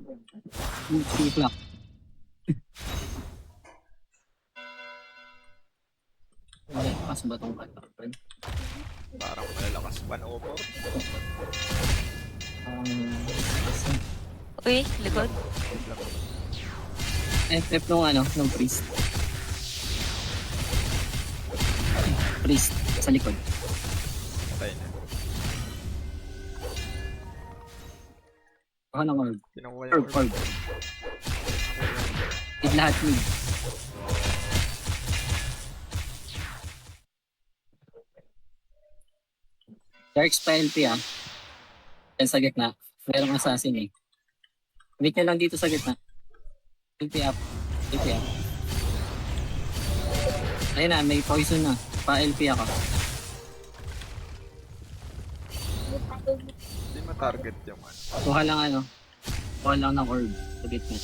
Clock. Malakas ba itong clock? Parang malalakas pa na over. Uy, likod. FF nung nung priest. Priest, sa likod. Okay na. Baka ng orb. Kinukuha yung orb. Orb. Mid lahat mid. Dark spell P ah. Yan sa gitna. Merong assassin eh. Wait nyo lang dito sa gitna. TP up. TP up. Ayun na, may poison na. Pa-LP ako. Hindi ma-target yung ano. Kuha lang Kuha lang ng orb sa gitna.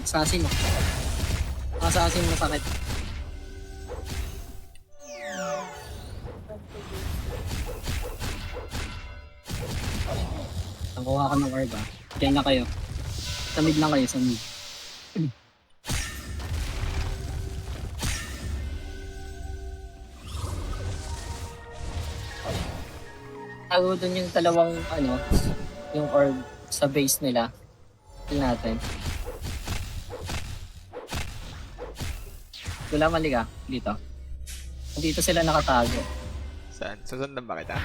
Assassin mo. Assassin masakit. Nakuha ko ng orb ah. Diyan na kayo. Sa mid lang kayo, sa mid. Tago dun yung dalawang yung orb sa base nila. Tingnan natin. Wala mali ka dito. Dito sila nakatago. Saan? Susundan ba kita?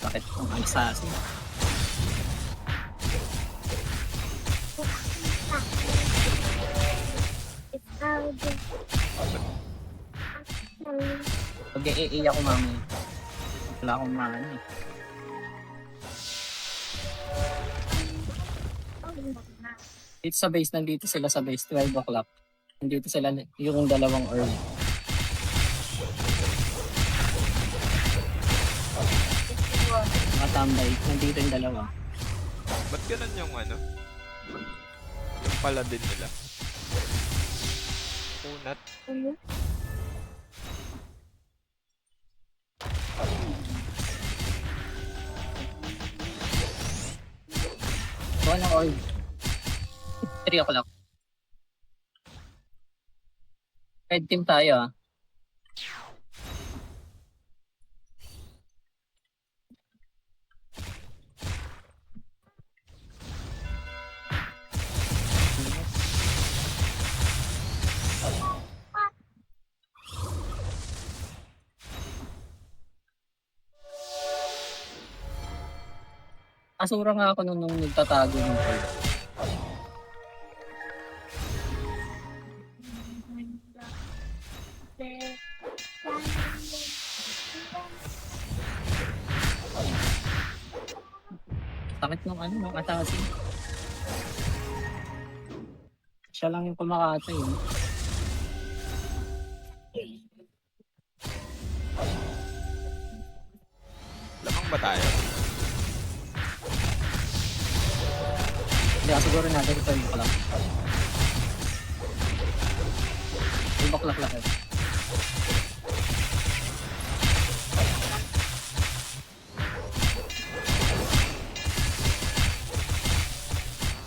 Bakit? Ang assassin. Pag-i-i ako mamaya. Wala akong mana eh. Dito sa base, nandito sila sa base, 12 o'clock. Nandito sila, yung dalawang orb. Matambay, nandito yung dalawa. Ba't ganun yung yung paladin nila? Unat. Kuha ng orb. 3 o'clock. Red team tayo ah. Asura nga ako nung nagtatago ng orb. Sakit nung assassin. Siya lang yung kumakatay eh. Lamang ba tayo? Hindi, siguro natin ito yung baklak. Yung baklak lang eh.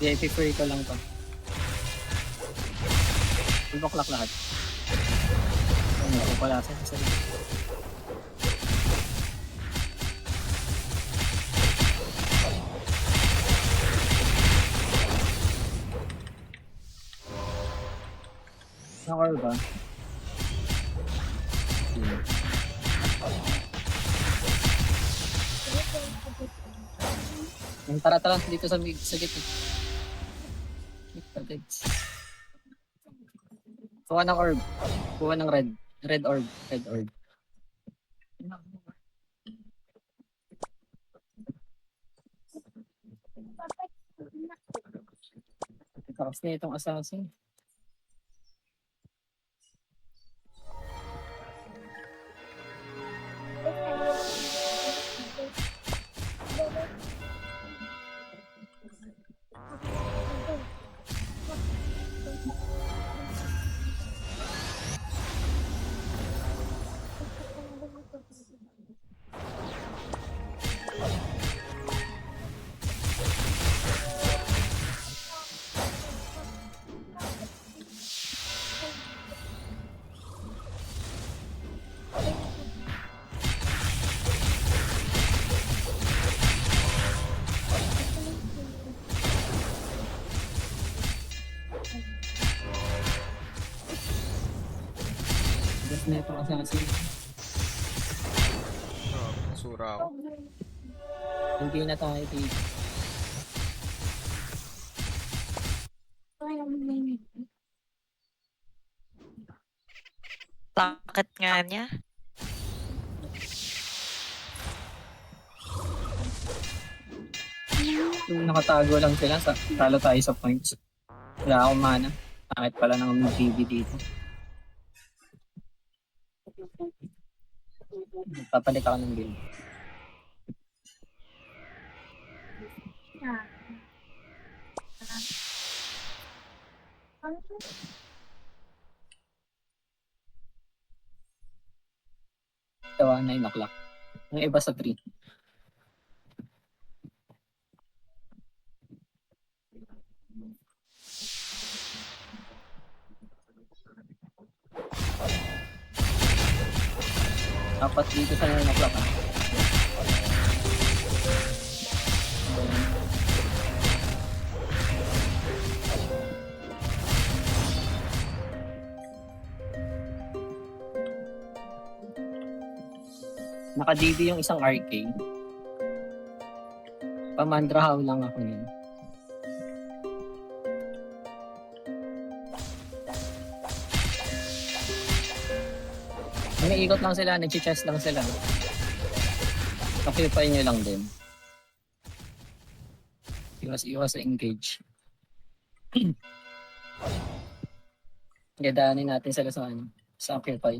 VIP free ko lang to. Yung baklak lahat. Ano ko pala sa sarili. Nakar ba? Tara dito sa gitna. Kuha ng orb. Kuha ng red. Red orb. Red orb. Tapos na itong assassin. Just na itong assassin. Sura ako. Hindi na tayo dito. Sakit nga niya. Yung nakatago lang sila, talo tayo sa points. Wala akong mana. Bakit pala ng BB dito? Papalit ako ng build. Tawa na yung naklak. Yung iba sa 3. Dapat dito sa naklak ha. Naka-DD yung isang RK. Pamandrahaw lang ako yun. Umiikot lang sila, nag-chest lang sila. Occupy nyo lang din. Iwas sa engage. Gadaanin natin sila sa occupy.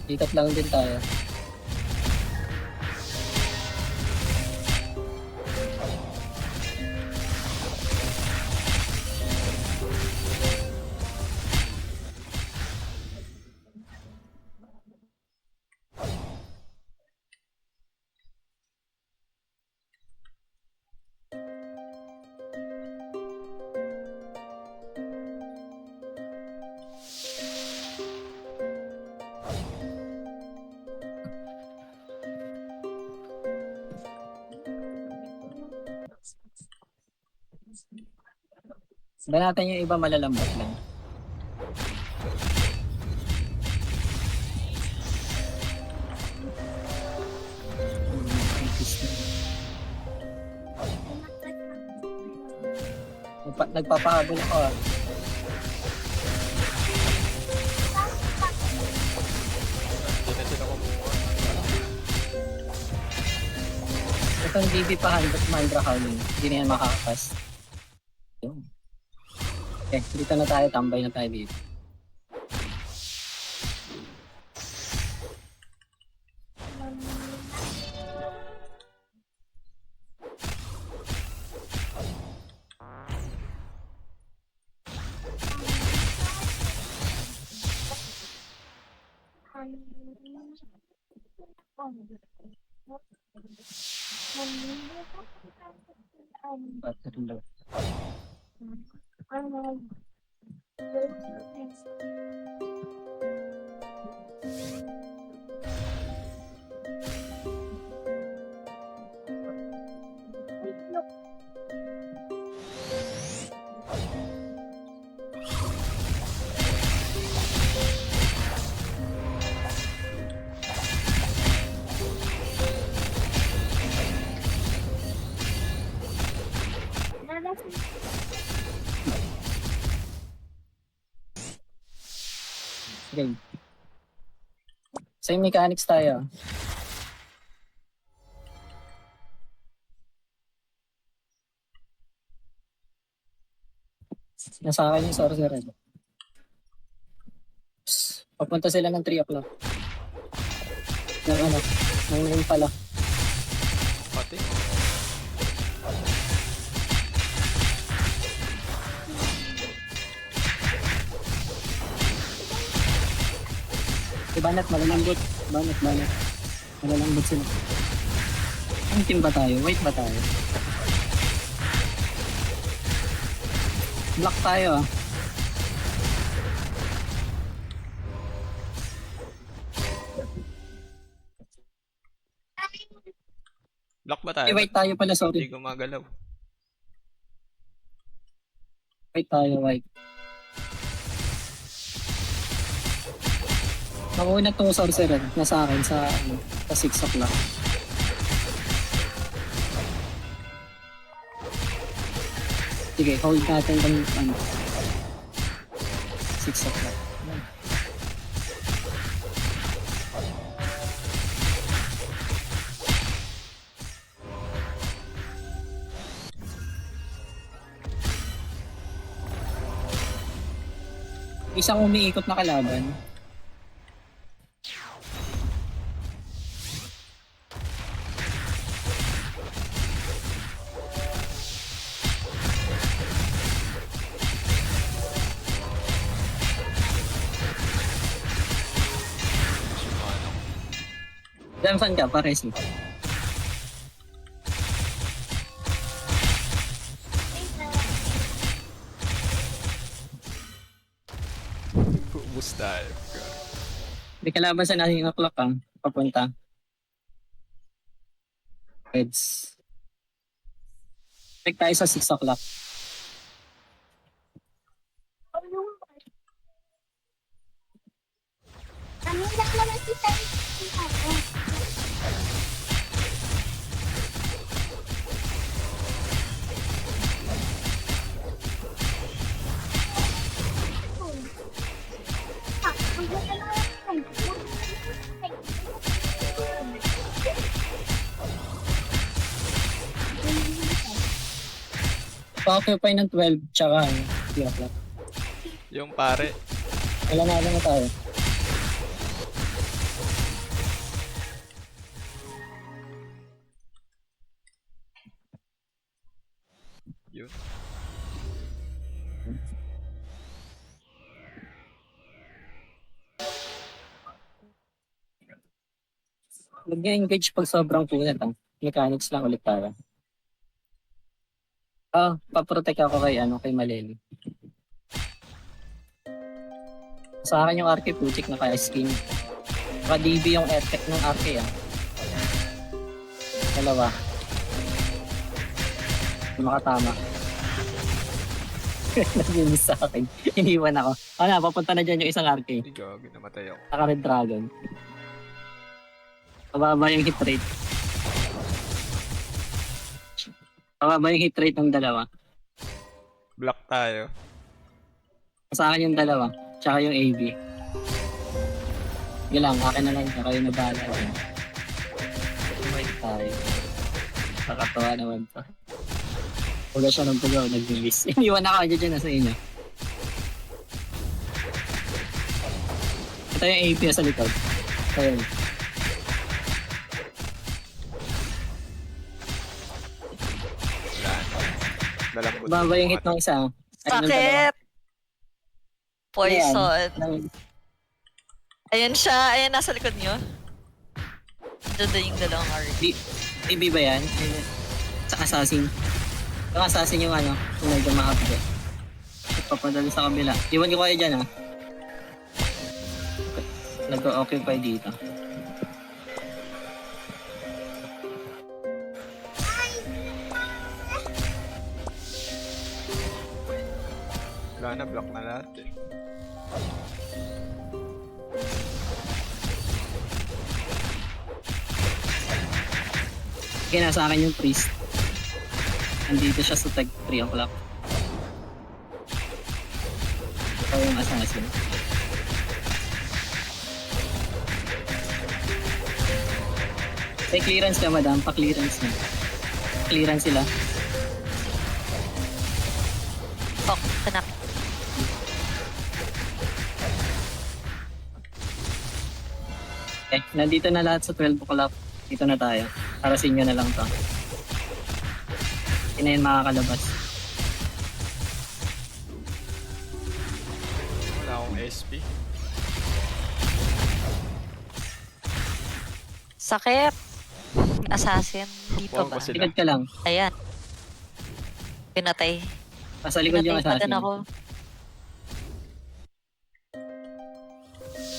Ikot lang din tayo. Banatan yung iba malalambot lang. Nagpapahabol ako ah. Hindi na sila kumuha. Itong DB pa Mandra Howling. Hindi na yan makakapas. Yun. Okay, dito na tayo. Tambay na tayo dito. Battery low. Okay. Same mechanics tayo. Nasa akin yung sorcerer. Papunta sila ng 3 o'clock. Ng noon pala. Pati. Banat, malalambot. Banat. Malalambot sila. Ang team ba tayo? Wait ba tayo? Block tayo ah. Lock ba tayo? Wait tayo pala, sorry. Hindi gumagalaw. Wait tayo, wait. Mauna tong sorcerer na sa akin sa 6 o'clock. Sige, hold natin kung 6 o'clock. Isang umiikot na kalaban. Diyan saan ka? Pares eh. Ubus tayo. May kalaban sa 9 o'clock papunta. Reds. Check tayo sa 6 o'clock. Pa-occupy ng 12 tsaka 3 o'clock. Yung pare. Wala na tayo. Yun. Huwag niya engage pag sobrang punat Mechanics lang ulit para. Paprotect ako kay Maleli. Sa akin yung Arke Putik na kaya skin. Naka-DB yung effect ng Arke Dalawa. Hindi makatama. Naginis sa akin. Iniwan ako. Papunta na dyan yung isang Arke. Hindi gagawin, namatay ako. Naka-Red Dragon. Mababa yung hit rate. Mababa yung hit rate ng dalawa. Block tayo. Sa akin yung dalawa. Tsaka yung AB. Sige lang, akin na lang. Kayo na bahala. Wait tayo. Nakatawa naman to. Wala siya ng pugaw, nag-release. Iniwan ako dyan na sa inyo. Ito yung AP sa likod. Ayun. Lalambot. Baba yung hit ng isa. Sakit! Poison. Ayan. Ayun siya. Ayun, nasa likod niyo. Diyan din yung dalawang RD. AB ba yan? Sa assassin. Yung assassin yung yung medyo mahapde. Papadali sa kabila. Iwan ko kayo dyan Nag-occupy dito. Wala na, block na lahat Kaya nasa akin yung priest. Nandito siya sa tag 3 o'clock. Ito yung assassin. May clearance ka, madam. Pa-clearance na. Clearance sila. Oh, kanak. Nandito na lahat sa 12 o'clock. Dito na tayo. Para sa inyo na lang to. Hindi na yun makakalabas. Wala akong SP. Sakit. Assassin. Dito Wag ba? ba sila? Likod ka lang. Ayan. Pinatay. Nasa likod yung Pinatay pa assassin. din ako.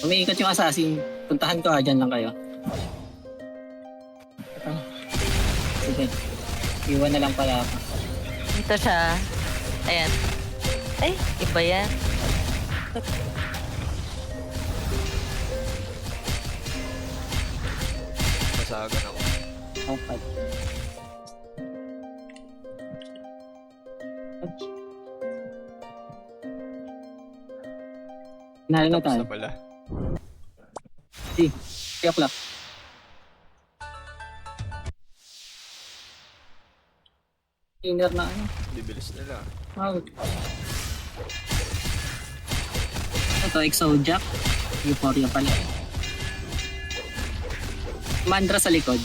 Umiikot yung assassin. Puntahan ko dyan lang kayo. Sige. Iwan na lang pala ako. Dito siya. Ayan. Ay, iba yan. basagan ako. Okay. Nalo na Tapos tayo. na pala. 3 o'clock. Inner na ano. Bibilis nila. Wow. Ito, Exojack. Euphoria pala. Mandra sa likod.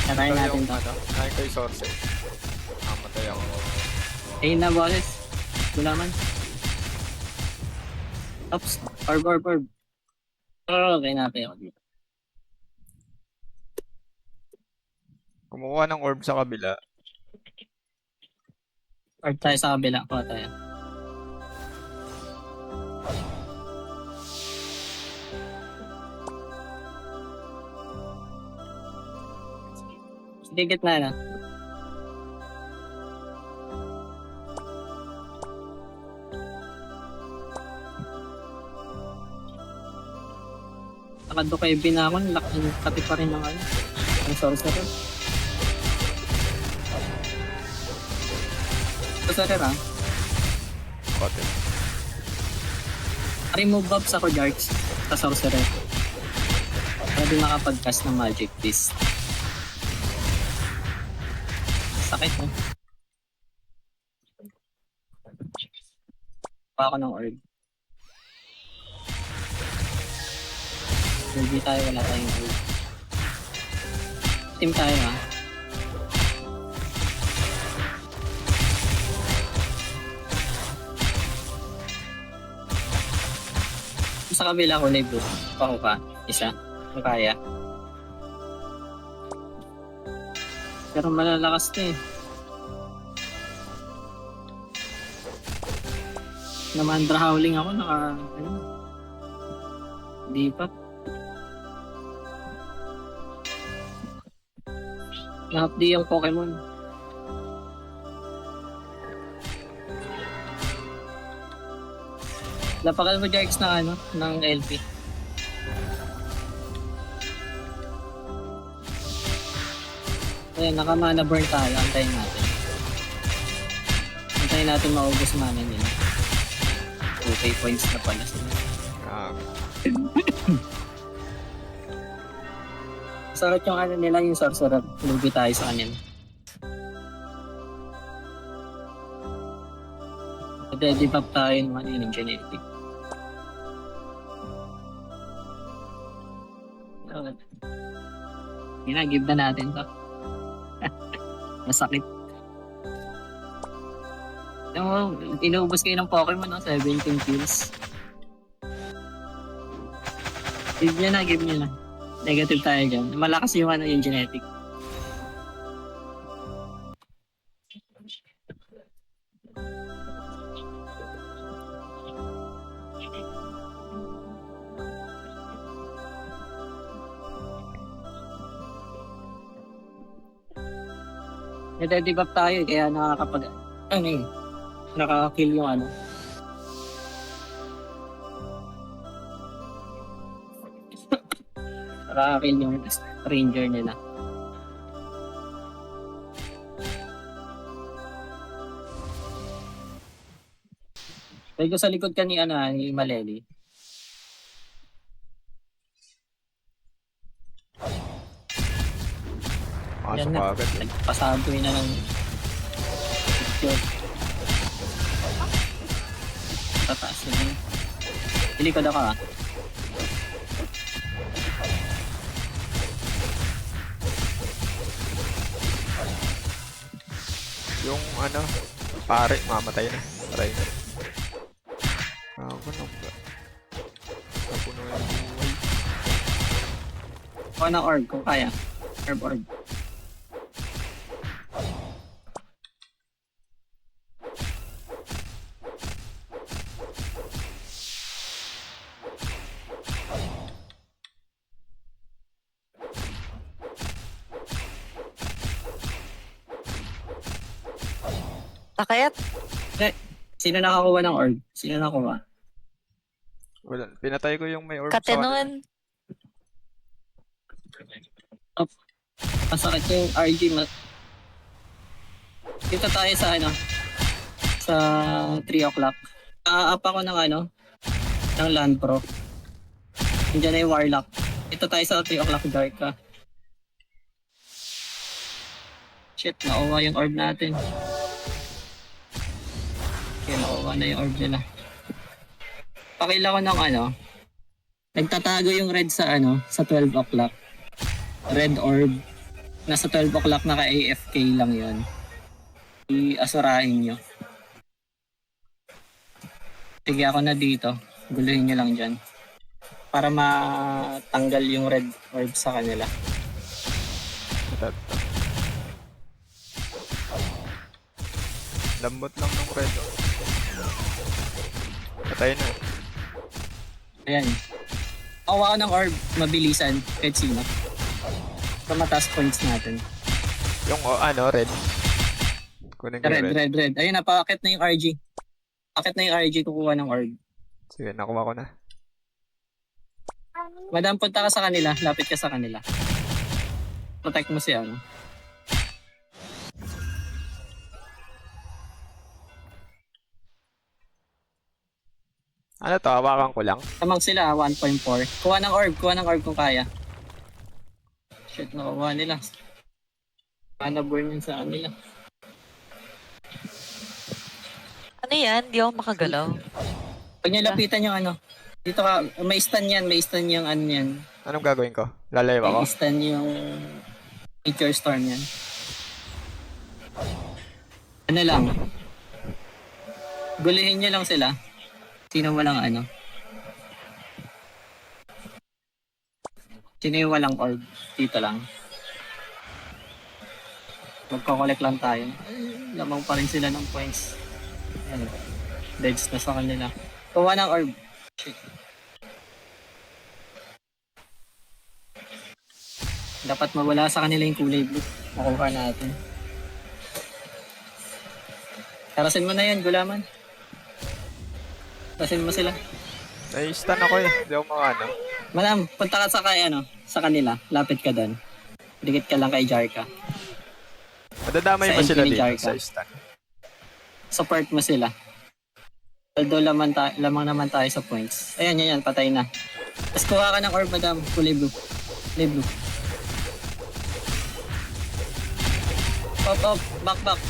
Natayin Ito natin yung to. ano, kain ko yung source. Matay ako. Na boses. Gulaman. Oops. Orb. Oh, okay natin ako dito. Kumukuha ng orb sa kabila. Orb tayo sa kabila. Kuha tayo. Sige, gitna na. Nakado kayo binakon, laki pa rin ng ano. Ang sorcerer. Sorcerer ah. Kote. Remove buffs ako darks sa sorcerer. Para di makapag-cast ng magic beast. Sakit oh. Pa ako ng orb. Hindi tayo, wala tayong orb. Team tayo ah. Sa kabila ko live ako pa. Isa. Kung kaya. Pero malalakas to eh. Namandra howling ako, ano, di pa. Na-update yung Pokemon. Lapakan mo Jarks ng ano, ng LP. Ayan, naka-mana burn tayo. Antayin natin. Antayin natin maubos mana nila. 2k points na pala sila. Sarap yung ano nila, yung sorcerer. Lugi tayo sa kanila. Nag-debuff tayo naman yun yung genetic. Yun na, give na natin to. Masakit. Inuubos kayo ng Pokemon, no? 17 kills. Give nyo na. Negative tayo dyan. Malakas yung ano, yung genetic. Nade-debuff tayo kaya nakakapag ano eh, nakaka-kill yung ano. Nakaka-kill yung ranger nila. Pwede ko sa likod ka ni ano, ni Maleli. Pasok Yan ka na. agad. Nagpasaboy na ng picture. Tataas na yun. Ilikod ako ah. Yung ano, pare, mamatay na. Patay na. Ako na ba? Ako na yung buhay. Ako ng orb kung kaya. Orb. Takayat. Sino nakakuha ng orb? Sino nakakuha? Wala, pinatay ko yung may orb sa kanila. Katenon. Up. Masakit yung RG. Dito tayo sa ano, sa 3 o'clock. Up ako ng ano, ng Land Pro. Nandiyan na yung Warlock. Dito tayo sa 3 o'clock dark ka. Shit, nakuha yung orb natin. Okay, nakuha na yung orb nila. Pakila ko ng ano, nagtatago yung red sa ano, sa 12 o'clock. Red orb. Nasa 12 o'clock naka-AFK lang yun. I-asurahin nyo. Sige ako na dito. Guluhin nyo lang dyan. Para matanggal yung red orb sa kanila. Ito. Lambot lang ng red. Patay na. Ayan. Awa ko ng orb, mabilisan, kahit sino. Para mataas points natin. Yung ano, red. Kunin ko yung red. Red. Ayun, napakakit na yung RG. Akit na yung RG, kukuha ng orb. Sige, nakuha ko na. Madam, punta ka sa kanila. Lapit ka sa kanila. Protect mo siya, ano? Ano to? Hawakan ko lang. Tamang sila, 1.4. Kuha ng orb kung kaya. Shit, nakuha nila. Paano burn yun sa kanila? Ano yan? Di ako makagalaw. Pag niyo lapitan yung ano, dito ka, may stun yung ano yan. Anong gagawin ko? Lalayo ako? May stun yung Nature Storm yan. Ano lang, gulihin nyo lang sila. Sino walang ano? Sino yung walang orb? Dito lang. Magko-collect lang tayo. Ay, lamang pa rin sila ng points. Ayan. Deads na sa kanila. Kuha ng orb. Shit. Dapat mawala sa kanila yung kulay blue. Makuha natin. Karasin mo na yan, gulaman. Karasin mo sila. Nai-stun ako eh. Hindi ako makano. Madam, punta ka sa kay ano, sa kanila. Lapit ka doon. Dikit ka lang kay Jarka. Madadamay Sa ba sila entry ni dito Jarka. sa stun? Support mo sila. Although lamang naman tayo sa points. Ayan, yan, patay na. Tapos kuha ka ng orb, madam. Kulay blue. Kulay blue. Up, back.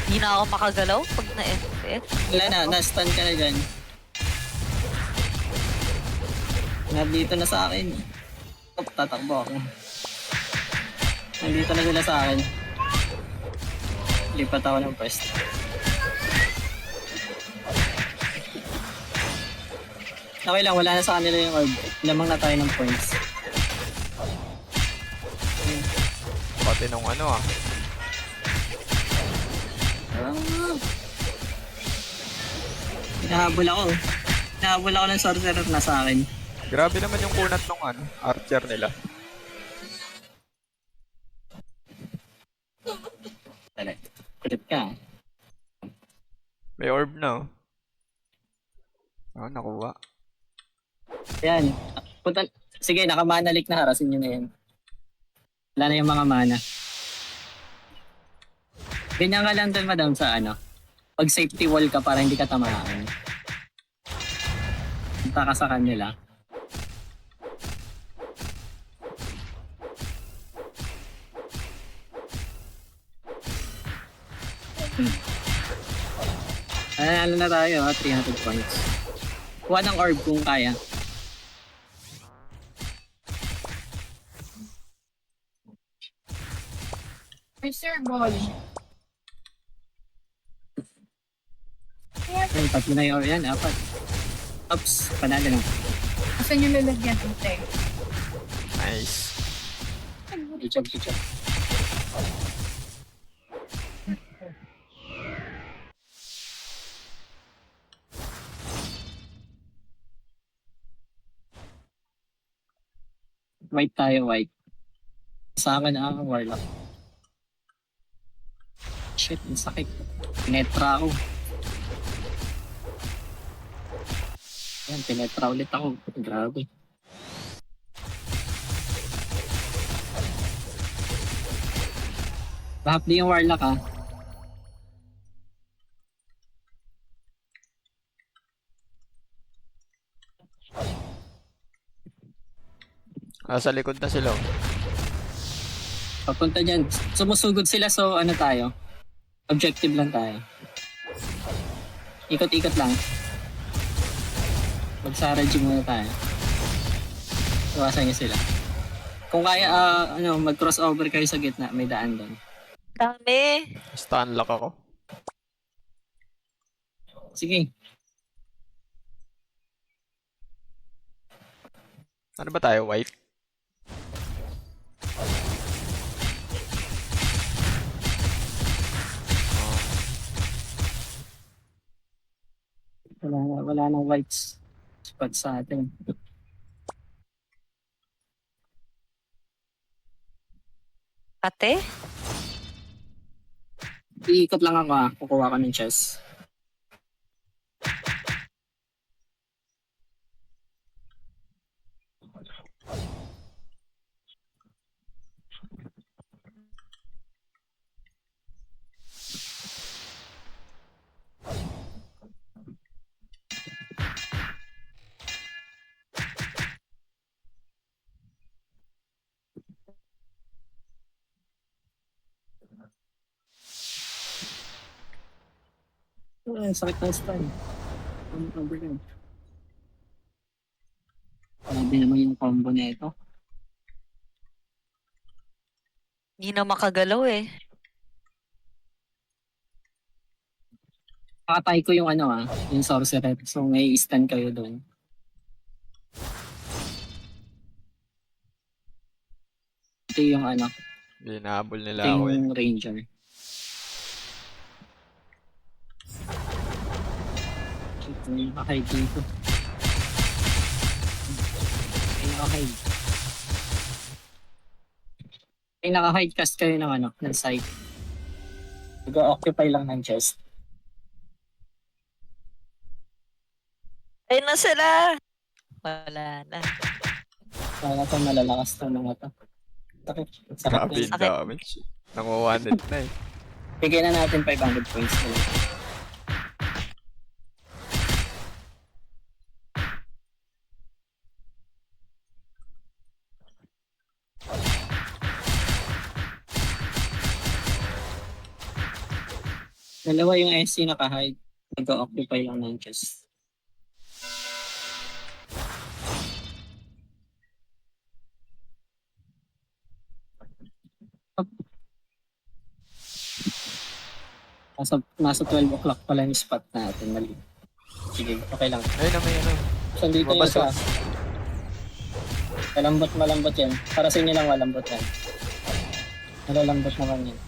Hindi na ako makagalaw pag na-FPS. Wala na, na-stun ka na dyan. Nandito na sa akin. Tatakbo ako. Nandito na sila sa akin. Lipat ako ng pwesto. Okay lang, wala na sa kanila yung orb. Lamang na tayo ng points. Pati nung ano ah. Hinahabol ako. Hinahabol ako ng sorcerer na sa akin. Grabe naman yung kunat nung ano, archer nila. Tala, kulit ka. May orb na oh. Ah, nakuha. Ayan. Punta, sige, nakamanalik na, harasin nyo na yan. Wala na yung mga mana. Ganyan ka lang doon, madam, sa ano. Pag safety wall ka para hindi ka tamaan. Punta ka sa kanila. Ano na tayo, 300 points. Kuha ng orb kung kaya. Sir Ball. Ay, tatlo na yung orb yan, 4. Oops, panalo lang. Saan yung lalagyan ito? Nice. Good job. White tayo, white. Sa akin warlock. Shit, ang sakit. Pinetra ako. Yan, pinetra ulit ako. Grabe. Mahapdi yung Warlock ah. Sa likod na sila. Papunta dyan. Sumusugod sila so ano tayo? Objective lang tayo. Ikot-ikot lang. Magsarage muna tayo. Iwasan niyo sila. Kung kaya mag-crossover kayo sa gitna, may daan doon. Dami. Stun lock ako. Sige. Ano ba tayo? White? Wala nang whites spot sa atin. Ate? Iikot lang ako ah. Kukuha ka ng chest. Sakit ng stun. Over yun. Grabe naman yung combo na ito. Hindi na makagalaw eh. Pakatay ko yung yung sorcerer. So may stun kayo doon. Ito yung Binahabol ito nila ako eh. yung ranger. Ito yung nakahide dito. Ay nakahide. Ay nakahide cast kayo ng ng site. Nag-occupy lang ng chest. Ayun na sila. Wala na. Kaya ito malalakas to mga to. Sakit. Sakit Grabe na. yung damage. Nangu-100 na eh. Bigyan na natin 500 points na lang. Dalawa yung SC naka-hide. Nag-occupy lang ng chest. Nasa 12 o'clock pala yung spot natin. Mali. Sige, okay lang. Ayun na may ano. So, dito yung Mabas sa... Malambot yan. Para sa inyo lang malambot yan. Malalambot naman yan.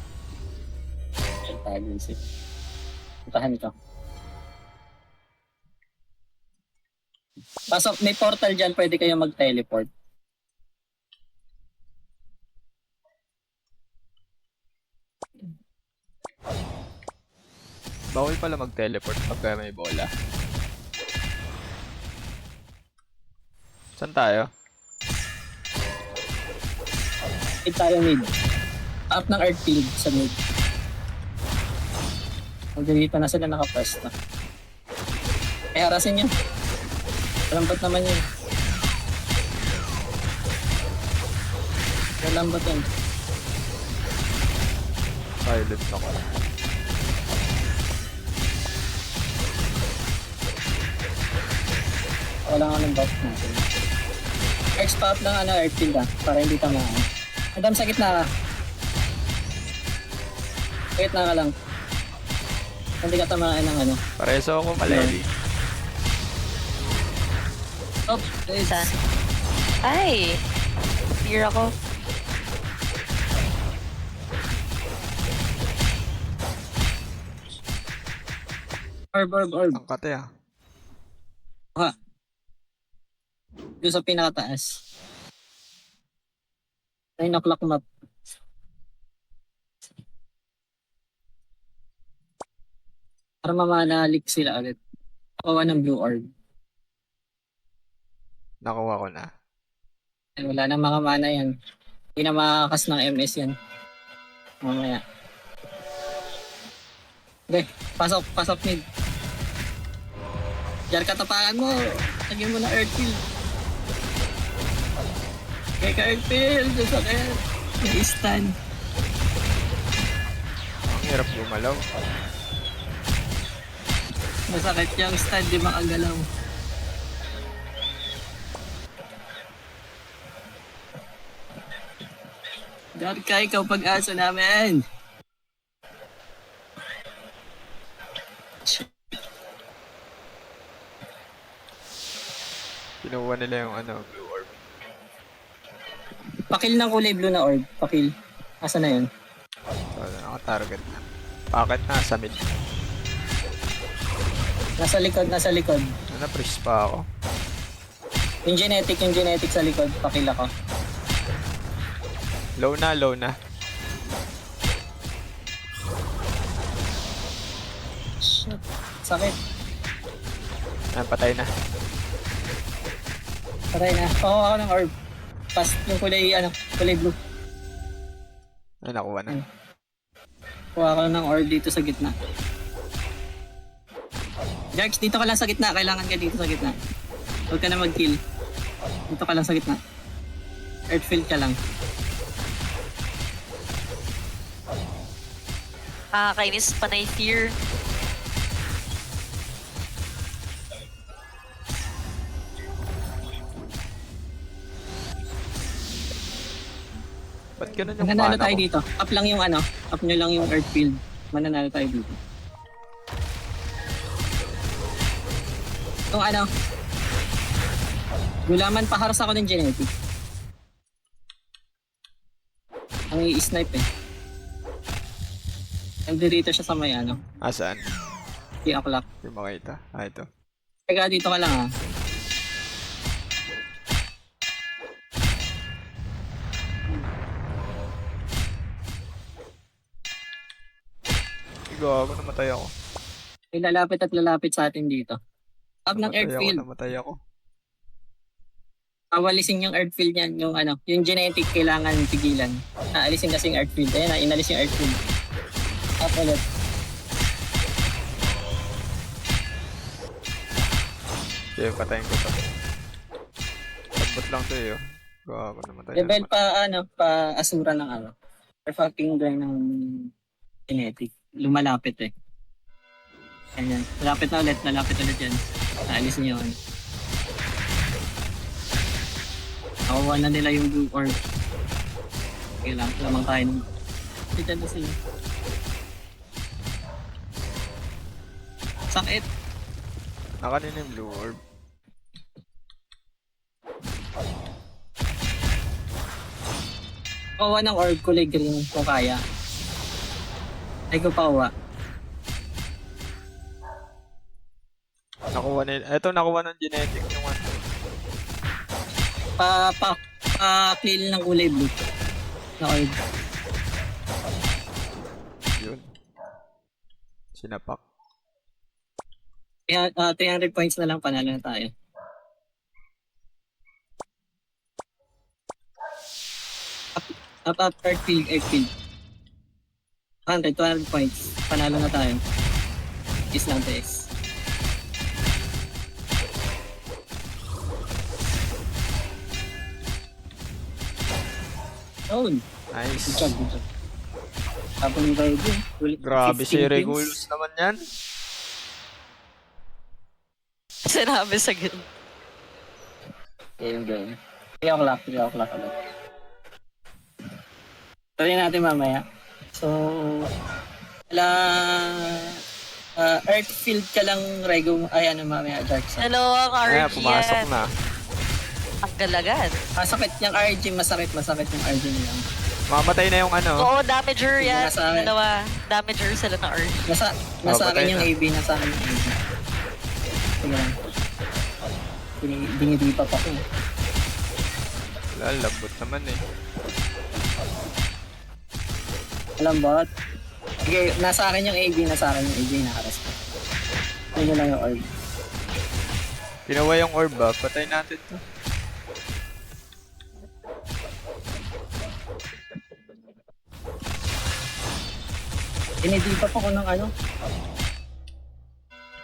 Tag-isip. Puntahan ko. Pasok, may portal dyan. Pwede kayo mag-teleport. Bawal pala mag-teleport pagka may bola. Saan tayo? Hit tayo mid. Up ng earth field sa mid. Dito na sila nakapwesto. Eh, harasin nyo. Malambot naman yun. Malambot yun. Silent ako. Wala nga ng buff natin. Earth lang earth field para hindi tamaan. Adam, sa gitna ka. Sa gitna ka lang. Hindi ka tamaan ng Pareso ako maleli. Oh, it's... Saan? Ay! Fear ako. Orb. Ang kate ah. Doon sa pinakataas. 9 o'clock map. Para mamanalik sila agad. Nakuha ng blue orb. Nakuha ko na. Wala na mga mana yan. Hindi na makakas ng MS yan. Mamaya. Okay, pasok mid. Jar katapakan mo. Lagyan mo na earthfield. Okay ka earthfield. Sakit. May stun. Ang hirap gumalaw. Masakit yung stun, di makagalaw. Jar ka, ikaw pag-asa namin. Kinuha nila yung blue orb. Pakil ng kulay blue na orb. Pakil. Asa na yun? So, naka-target na. Bakit nasa mid? Nasa likod. Na-freeze pa ako. Yung genetic sa likod. Pakil ako. Low na. Shit. Sakit. Patay na. Patay na. Pakuha ako ng orb. Past yung kulay blue. Ay, nakuha na. Kuha ko ng orb dito sa gitna. Jarks, dito ka lang sa gitna. Kailangan ka dito sa gitna. Huwag ka na mag-kill. Dito ka lang sa gitna. Earthfield ka lang. Kainis panay fear. Ba't ganun yung Mananalo pana tayo ko? dito. Up lang yung up nyo lang yung earthfield. Mananalo tayo dito. Itong gulaman paharas ako ng genetic. Ang i-snipe eh. Nandito siya sa may Saan? di aklak. Yung makita. Ito. Teka, dito ka lang ha. Gago, namatay ako. May lalapit sa atin dito. Up ng earthfield. Namatay ako. Awalisin yung earthfield niyan, yung genetic kailangan pigilan. Aalisin kasi yung earthfield. Ayan na, inalis yung earthfield. Up ulit. Sige, patayin ko to. Sabot lang to eh. Gago, namatay Level na. pa asura ng perfecting grind ng genetic. Lumalapit eh. Ayan. Nalapit ulit yan. Aalisin niyo yun. Nakuha na nila yung blue orb. Okay lang, lamang tayo nung... Dito na sila. Sakit! Nakanin yung blue orb. Kuha ng orb kulay green kung kaya. Ay ko pauwa. Nakuha nila. Ito, nakuha ng genetic yung Pa-clean ng kulay blue. Na orb. Yun. Sinapak. Kaya 300 points na lang panalo na tayo. Up, earthfield. 200 points. Panalo na tayo. Is lang guys. Oh, Nice. good job. Tapos yung Rego. Grabe si Regulus naman yan. Sinabi sa gano'n. Okay, yung game. 3 o'clock ulit. Tuloy natin mamaya. So, Earthfield ka lang, Rego. Ay, mamaya, Dark Side. Hello, ang Ayan, RG pumasok yan. na. Ang galagan. Masakit yung RG, masakit yung RG nila. Mamatay na yung Oo, damager yan. Nasa akin. Dalawa. Damager sila ng RG. Nasa akin patay yung na. AB, nasa akin yung AB. Sige lang. Dinidipa pa ko. Wala, lambot naman eh. Alam ba? Sige, nasa akin yung AB, nakaras ko. Yun lang yung orb. Pinawa yung orb ba? Patay natin to. Dinidipa pa ko ng ano.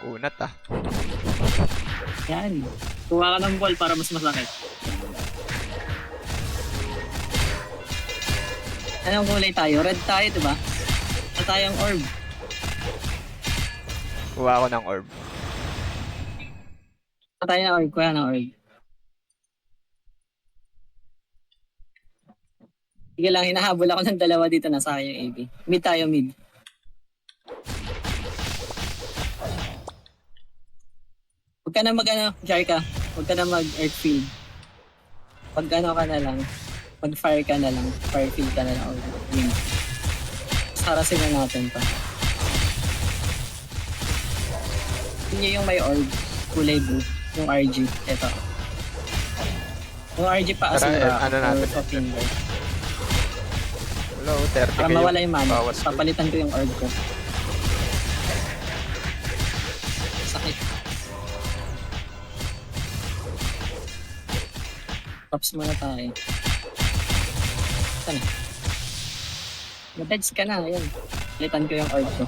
Unat ah. Yan. Kuha ka ng ball para mas masakit. Anong kulay tayo? Red tayo, diba? Ito tayong orb. Kuha ako ng orb. Ito tayo ng orb. Kuha ng orb. Sige lang, hinahabol ako ng dalawa dito na sa yung AB. Mid tayo, mid. Huwag ka na mag-ano, Jarka. Huwag ka na mag-earth field. Pag ano ka na lang, mag-fire ka na lang. Fire field ka na lang. Or win. Harasin na natin to. Yun yung may orb. Kulay blue. Yung RG. Ito. Yung RG pa Tara, asura. ano natin? Or finger. Wala oh, 30 Para mawala yung mana. bawas ko. Papalitan ko yung orb ko. Sakit. Pops muna tayo. Saan? Mabeds ka na, ayun. Palitan ko yung orb ko.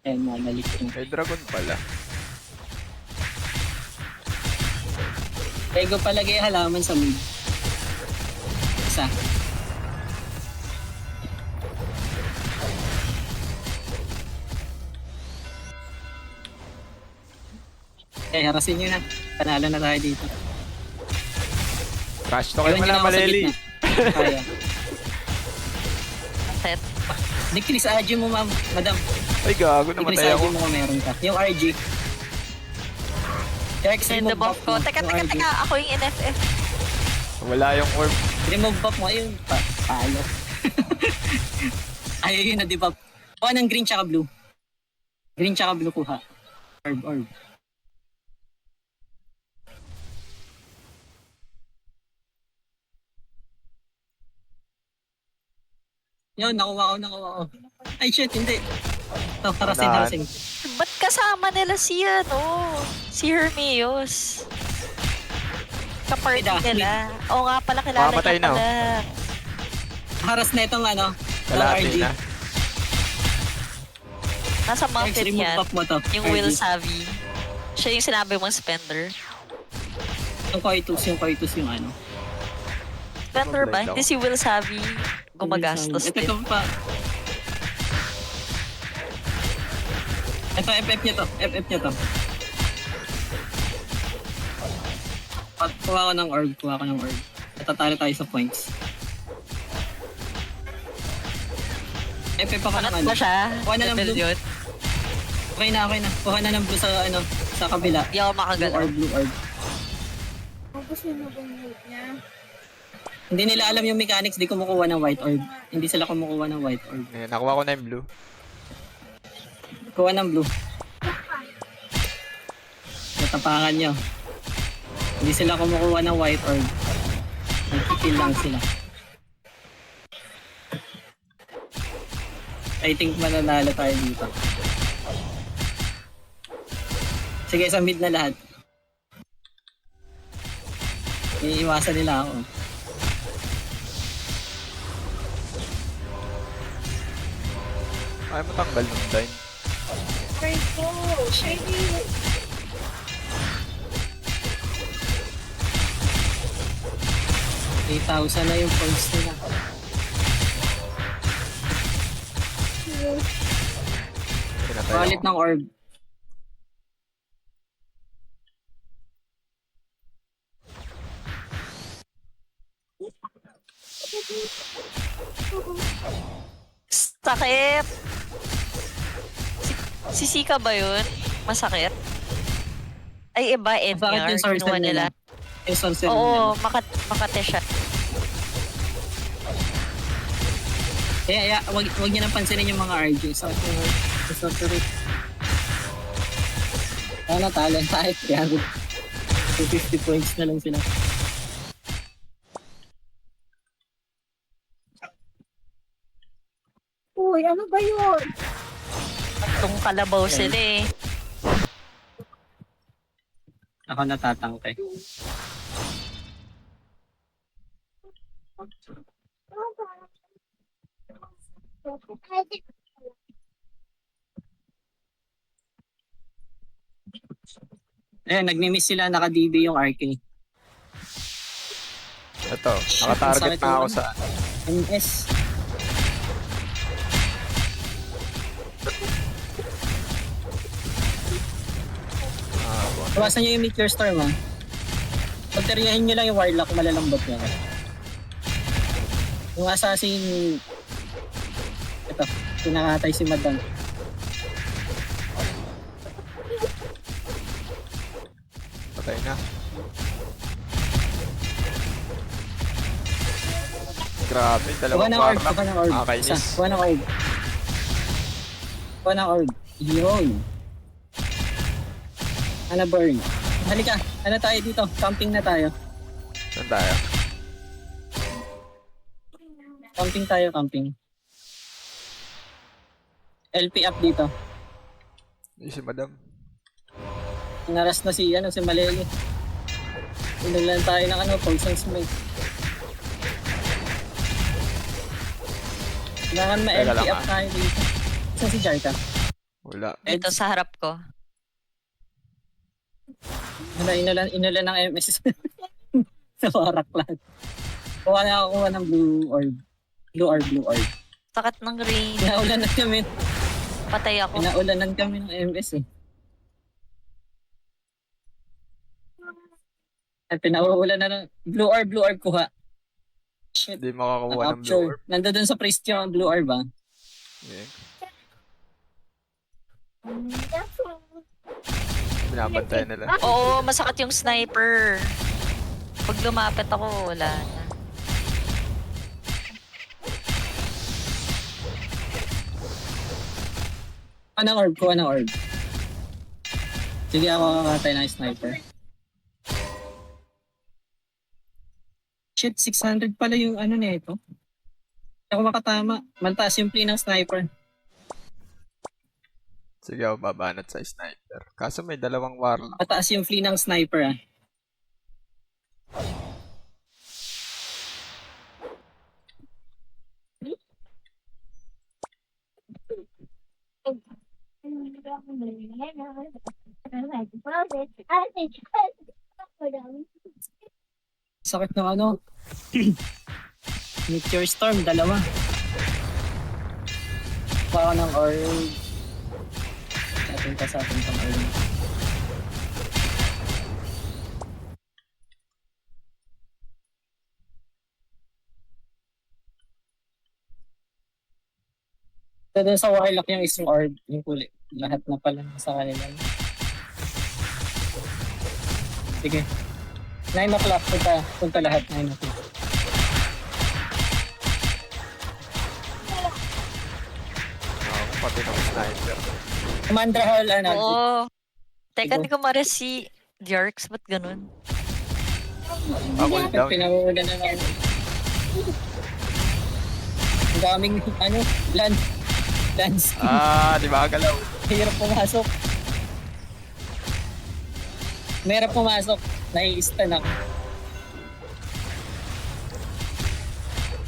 Ayun, mabalik ko. May dragon pala. Ego palagay halaman sa mid. Isa. Harasin nyo na. Panalo na tayo dito. Crash to kayo Iwan nyo na mala, ako sa Maleli. gitna. Kaya. Set. Decrease AG mo, ma'am. Madam. Ay, gago, Decrease namatay AG ako. mo kung meron ka. Yung RG. Rex, Send the remove buff buff mo. ko. Teka, Yung teka, RG. teka. Ako yung NFF. Wala yung orb. Remove buff mo. Ayun. Palo. Ayaw yun na debuff. Kuha ng green tsaka blue. Green tsaka blue kuha. Orb. Yun, nakuha ko. Ay, shit, hindi. Ito, harasin. Ba't kasama nila si, si Hermios? Kaparty Mid ah, nila. Oo nga pala, kilala Mamamatay niya na, pala. Haras na itong ng Kalahati RG. na. Nasa Rex, mountain remove yan. buff mo to. Yung RG. Will Savvy. Siya yung sinabi mong spender. Yung Coitus yung ano. Spender ba? Mag-blind Hindi si Will Savvy gumagastos Ito din. ko pa. Ito, FF niya to. Kuha ko ng orb. Natatalo tayo sa points. FF ako ng Panat ano. ba siya? Kuha na ng Level blue. yun. Okay na. Kuha na ng blue sa kabila. Di ako makagalaw. Blue orb. Tapos yung niya. Hindi nila alam yung mechanics, di kumukuha ng white orb. Hindi sila kumukuha ng white orb. Ayan, nakuha ko na yung blue. Kuha ng blue. Natapakan nyo. Hindi sila kumukuha ng white orb. Nagkikil lang sila. I think mananalo tayo dito. Sige, sa mid na lahat. Iniiwasan nila ako. Ay, matanggal ng time. Try ko. Shiny. $8,000 na yung points nila. Pinatay Palit ako. ng orb. Sakit! Si Sika ba yun? Masakit? Ay, iba, Masakit Edgar. yung sorcerer Kinuha nila. nila. Yung sorcerer Oo, nila. makate siya. Kaya, wag niyo nang pansinin yung mga RG. Sorcerer. Sana talent tayo. Kaya 250 points na lang sila. Uy, ano ba yun? Itong kalabaw sila eh. Ako natatangke. Ayan, nagmi-miss sila naka-DB yung RK. Ito, Shit, nakatarget ang sakit na ako naman. sa... MS. Iwasan nyo yung Meteor Storm ha. Pagteryahin nyo lang yung Warlock, malalambot yan. Yung Assassin... Ito, pinakatay si Madang. Patay na. Grabe, Kuha dalawang ng orb, warlock. kuha ng orb. Isa, Nakakainis. kuha ng orb. Kuha ng orb. Yun. Ana burn. Halika, ano tayo dito? Camping na tayo. Saan tayo? Camping tayo, camping. LP up dito. Yung si Madam. Naras na si, si Malele. Inulan tayo ng Poison Smite. Kailangan Teka ma-LP lang, up tayo dito. Saan si Jarka? Wala. Dito sa harap ko. Inulan ng MS sa warak lang. Kuha ng blue orb. Blue orb. Sakat ng green. Inaulanan kami. Patay ako. Inaulanan kami ng MS eh. Ay, pinauulan na ng blue orb kuha. Shit. Hindi makakuha ng blue Capture. orb. Nandun sa priest yung blue orb ah. Yeah. Binabantayan nila. Oo, masakit yung sniper. Pag lumapit ako, wala na. Kuha ng orb. Sige ako kakatay ng sniper. Shit, 600 pala yung nito. Hindi ako makatama. Mantaas yung play ng sniper. Sige ako babanat sa sniper. Kaso may dalawang warlock. Mataas yung play ng sniper ah. Sakit ng Meteor Storm, dalawa. Baka ng orb. Sa atin pang orb. So, dun sa warlock yung isang orb, yung kulay. Lahat na pala sa kanila. Sige. 9 o'clock, punta lahat, 9 o'clock. Ako pati ng sniper. Commander Hall, Oo. Teka, Ikaw. hindi ko mares si Jerks. Ba't ganun? Ako down. Pinauulan na lang. Ang daming, lands. Di ba galaw? Hirap pumasok. Mahirap pumasok. Nai-stun ako.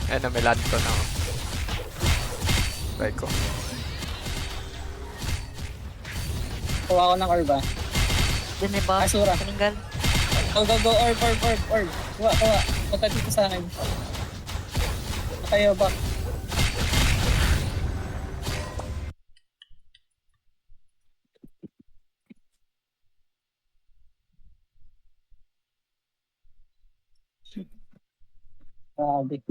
Ayun na, may land ko na ako. Try ko. Kuha ko ng orb ah. Diniba. Asura. Tininggal. Go, orb. Kuha. Punta dito sa akin. Kayo ba? Grabe.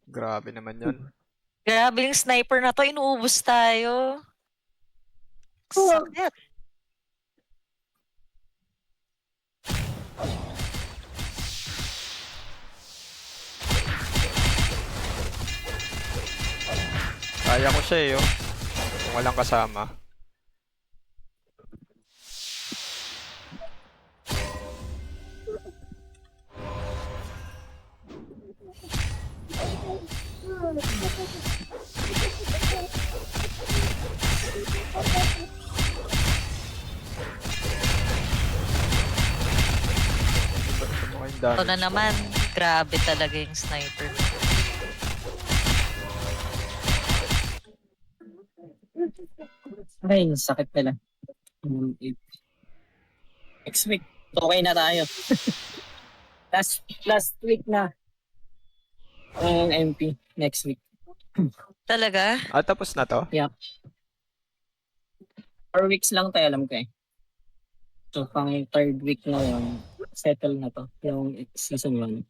Grabe naman yun. Grabe yung sniper na to. Inuubos tayo. Sakit. Kaya ko siya eh, oh. Kung walang kasama. Ano kayong Ito damage? na naman, grabe talaga yung sniper. Ay, sakit pala. Next week, okay na tayo. last week na. Ang MP, next week. Talaga? Ah, tapos na to? Yeah. 4 weeks lang tayo, alam ko eh. So, pang third week na yun, settle na to, yung season 1.